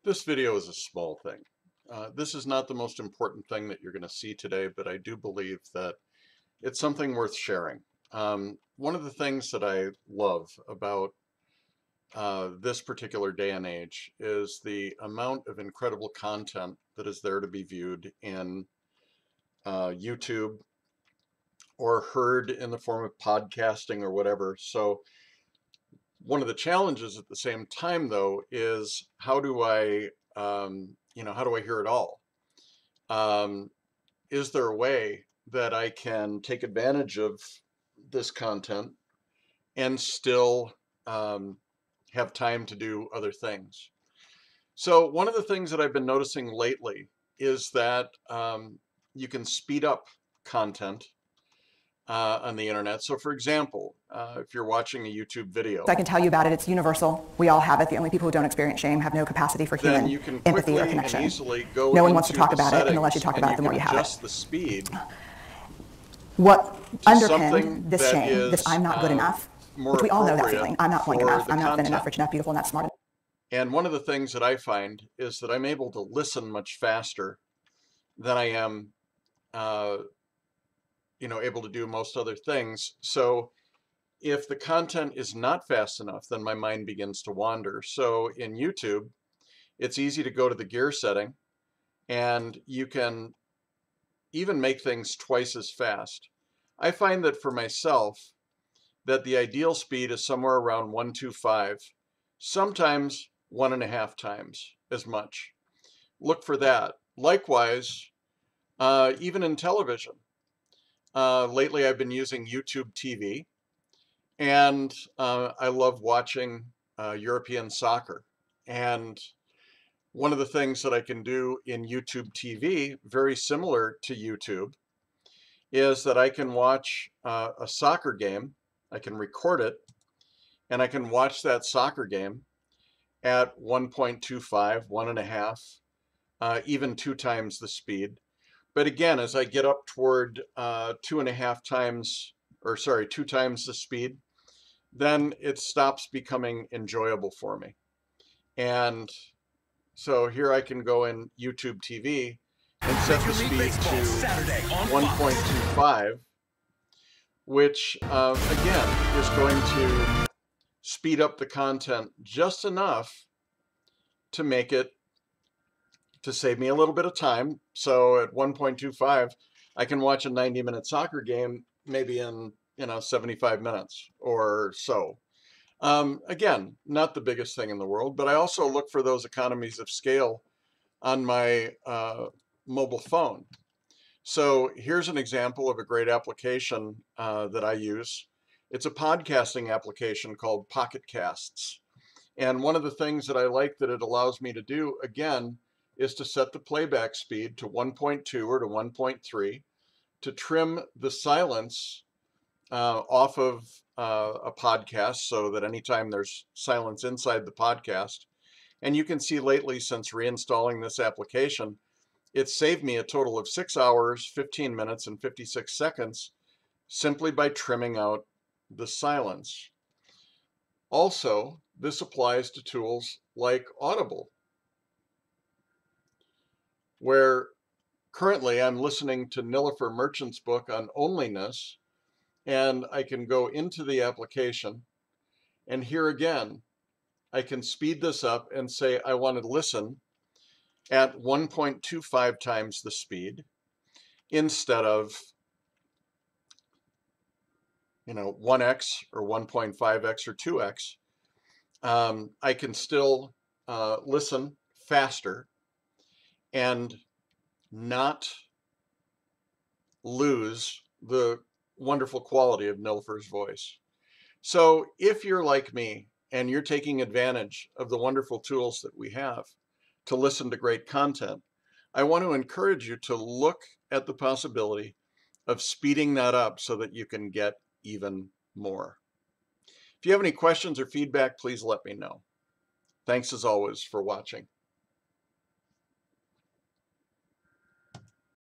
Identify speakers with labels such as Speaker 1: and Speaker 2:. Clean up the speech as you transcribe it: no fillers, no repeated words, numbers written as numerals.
Speaker 1: This video is a small thing. This is not the most important thing that you're going to see today, but I do believe that it's something worth sharing. One of the things that I love about this particular day and age is the amount of incredible content that is there to be viewed in YouTube or heard in the form of podcasting or whatever. So one of the challenges at the same time, though, is how do how do I hear it all? Um, is there a way that I can take advantage of this content and still um, have time to do other things? So one of the things that I've been noticing lately is that you can speed up content on the internet. So for example, if you're watching a YouTube video,
Speaker 2: I can tell you about it. It's universal. We all have it. The only people who don't experience shame have no capacity for
Speaker 1: then
Speaker 2: human
Speaker 1: you can
Speaker 2: empathy or
Speaker 1: quickly and
Speaker 2: connection.
Speaker 1: easily go
Speaker 2: No one wants to
Speaker 1: into
Speaker 2: talk
Speaker 1: the
Speaker 2: about it, and the less you
Speaker 1: settings
Speaker 2: talk
Speaker 1: and
Speaker 2: about it, the more you
Speaker 1: can
Speaker 2: have
Speaker 1: adjust
Speaker 2: it.
Speaker 1: the speed
Speaker 2: What
Speaker 1: to
Speaker 2: underpinned
Speaker 1: something
Speaker 2: this
Speaker 1: that
Speaker 2: shame, this
Speaker 1: is
Speaker 2: I'm not good enough,
Speaker 1: more
Speaker 2: which we all know that
Speaker 1: appropriate
Speaker 2: feeling. I'm not point
Speaker 1: for
Speaker 2: enough.
Speaker 1: the
Speaker 2: I'm not thin enough,
Speaker 1: content.
Speaker 2: rich enough, beautiful, not smart enough.
Speaker 1: And one of the things that I find is that I'm able to listen much faster than I am, uh, able to do most other things. So if the content is not fast enough, then my mind begins to wander. So in YouTube, it's easy to go to the gear setting and you can even make things twice as fast. I find that for myself, that the ideal speed is somewhere around 125, sometimes 1.5 times as much. Look for that. Likewise, even in television. Lately, I've been using YouTube TV, and I love watching European soccer. And one of the things that I can do in YouTube TV, very similar to YouTube, is that I can watch a soccer game, I can record it, and I can watch that soccer game at 1.25, 1.5, even 2 times the speed. But again, as I get up toward 2.5 times, or sorry, 2 times the speed, then it stops becoming enjoyable for me. And so here I can go in YouTube TV and set the speed to 1.25, which again is going to speed up the content just enough to make it to save me a little bit of time. So at 1.25, I can watch a 90-minute soccer game maybe in 75 minutes or so. Again, not the biggest thing in the world, but I also look for those economies of scale on my mobile phone. So here's an example of a great application that I use. It's a podcasting application called Pocket Casts. And one of the things that I like that it allows me to do, again, is to set the playback speed to 1.2 or to 1.3 to trim the silence off of a podcast so that anytime there's silence inside the podcast. And you can see lately, since reinstalling this application, it's saved me a total of 6 hours, 15 minutes, and 56 seconds simply by trimming out the silence. Also, this applies to tools like Audible, where currently I'm listening to Nilofer Merchant's book on onlyness, and I can go into the application, and here again, I can speed this up and say I want to listen at 1.25 times the speed instead of 1x or 1.5x or 2x. I can still listen faster and not lose the wonderful quality of Nilofer's voice. So if you're like me and you're taking advantage of the wonderful tools that we have to listen to great content, I want to encourage you to look at the possibility of speeding that up so that you can get even more. If you have any questions or feedback, please let me know. Thanks as always for watching.